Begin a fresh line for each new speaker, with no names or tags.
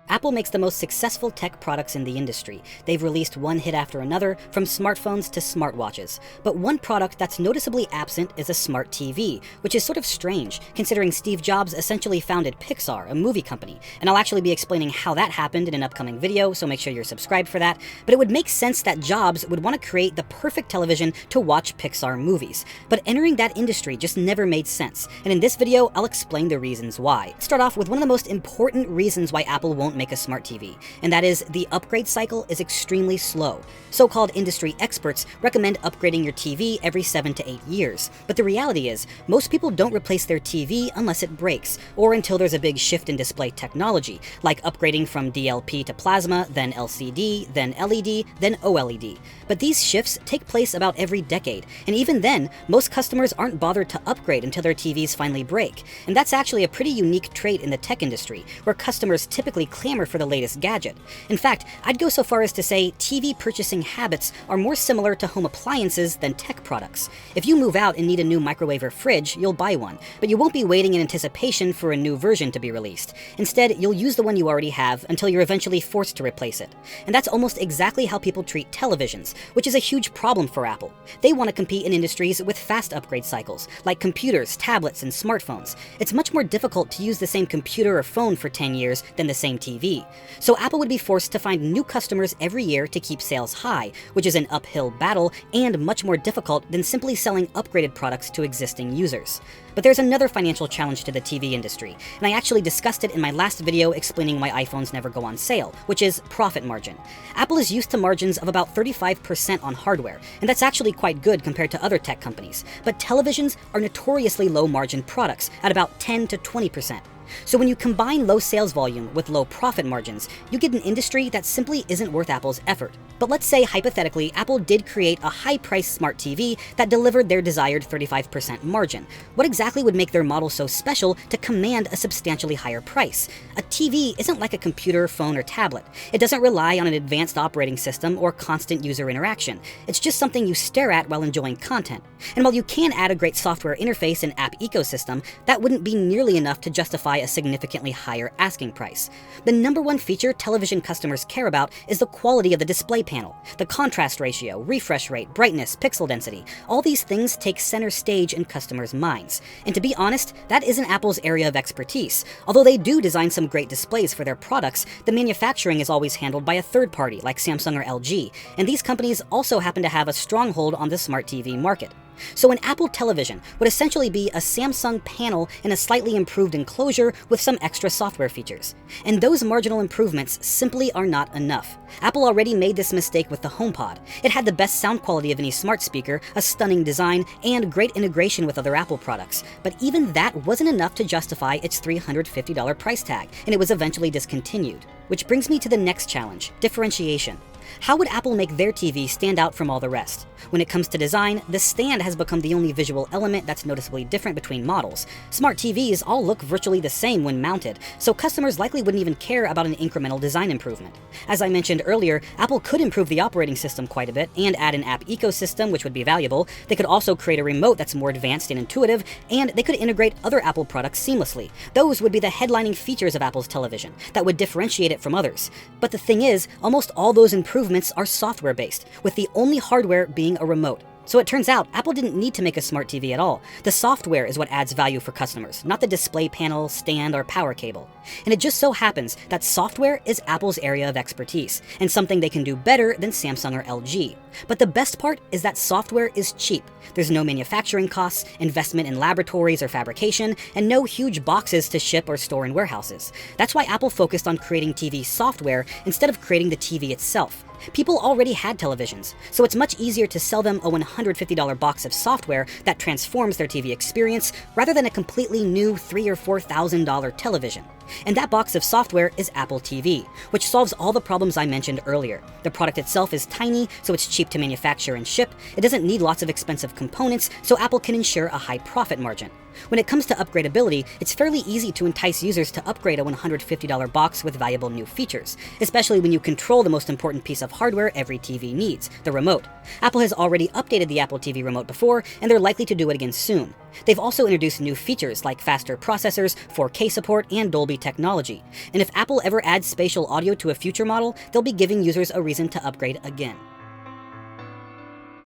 Apple makes the most successful tech products in the industry. They've released one hit after another, from smartphones to smartwatches. But one product that's noticeably absent is a smart TV, which is sort of strange, considering Steve Jobs essentially founded PIXAR, a movie company. And I'll actually be explaining how that happened in an upcoming video, so make sure you're subscribed for that. But it would make sense that Jobs would want to create the perfect television to watch PIXAR movies. But entering that industry just never made sense. And in this video, I'll explain the reasons why. Let's start off with one of the most important reasons why Apple won't make a smart TV, and that is the upgrade cycle is extremely slow. So-called industry experts recommend upgrading your TV every 7 to 8 years, but the reality is, most people don't replace their TV unless it breaks, or until there's a big shift in display technology, like upgrading from DLP to plasma, then LCD, then LED, then OLED. But these shifts take place about every decade, and even then, most customers aren't bothered to upgrade until their TVs finally break. And that's actually a pretty unique trait in the tech industry, where customers typically clamor for the latest gadget. In fact, I'd go so far as to say TV purchasing habits are more similar to home appliances than tech products. If you move out and need a new microwave or fridge, you'll buy one, but you won't be waiting in anticipation for a new version to be released. Instead, you'll use the one you already have until you're eventually forced to replace it. And that's almost exactly how people treat televisions, which is a huge problem for Apple. They want to compete in industries with fast upgrade cycles, like computers, tablets, and smartphones. It's much more difficult to use the same computer or phone for 10 years than the same TV. So Apple would be forced to find new customers every year to keep sales high, which is an uphill battle and much more difficult than simply selling upgraded products to existing users. But there's another financial challenge to the TV industry, and I actually discussed it in my last video explaining why iPhones never go on sale, which is profit margin. Apple is used to margins of about 35% on hardware, and that's actually quite good compared to other tech companies. But televisions are notoriously low margin products at about 10 to 20%. So when you combine low sales volume with low profit margins, you get an industry that simply isn't worth Apple's effort. But let's say, hypothetically, Apple did create a high-priced smart TV that delivered their desired 35% margin. What exactly would make their model so special to command a substantially higher price? A TV isn't like a computer, phone, or tablet. It doesn't rely on an advanced operating system or constant user interaction. It's just something you stare at while enjoying content. And while you can add a great software interface and app ecosystem, that wouldn't be nearly enough to justify a significantly higher asking price. The number one feature television customers care about is the quality of the display panel. The contrast ratio, refresh rate, brightness, pixel density, all these things take center stage in customers' minds. And to be honest, that isn't Apple's area of expertise. Although they do design some great displays for their products, the manufacturing is always handled by a third party like Samsung or LG, and these companies also happen to have a stronghold on the smart TV market. So an Apple television would essentially be a Samsung panel in a slightly improved enclosure with some extra software features. And those marginal improvements simply are not enough. Apple already made this mistake with the HomePod. It had the best sound quality of any smart speaker, a stunning design, and great integration with other Apple products. But even that wasn't enough to justify its $350 price tag, and it was eventually discontinued. Which brings me to the next challenge, differentiation. How would Apple make their TV stand out from all the rest? When it comes to design, the stand has become the only visual element that's noticeably different between models. Smart TVs all look virtually the same when mounted, so customers likely wouldn't even care about an incremental design improvement. As I mentioned earlier, Apple could improve the operating system quite a bit and add an app ecosystem, which would be valuable. They could also create a remote that's more advanced and intuitive, and they could integrate other Apple products seamlessly. Those would be the headlining features of Apple's television that would differentiate it from others. But the thing is, almost all those improvements are software-based, with the only hardware being a remote. So it turns out Apple didn't need to make a smart TV at all. The software is what adds value for customers, not the display panel, stand, or power cable. And it just so happens that software is Apple's area of expertise, and something they can do better than Samsung or LG. But the best part is that software is cheap. There's no manufacturing costs, investment in laboratories or fabrication, and no huge boxes to ship or store in warehouses. That's why Apple focused on creating TV software instead of creating the TV itself. People already had televisions, so it's much easier to sell them a $150 box of software that transforms their TV experience rather than a completely new $3,000 or $4,000 television. And that box of software is Apple TV, which solves all the problems I mentioned earlier. The product itself is tiny, so it's cheap to manufacture and ship. It doesn't need lots of expensive components, so Apple can ensure a high profit margin. When it comes to upgradability, it's fairly easy to entice users to upgrade a $150 box with valuable new features, especially when you control the most important piece of hardware every TV needs, the remote. Apple has already updated the Apple TV remote before, and they're likely to do it again soon. They've also introduced new features like faster processors, 4K support, and Dolby technology. And if Apple ever adds spatial audio to a future model, they'll be giving users a reason to upgrade again.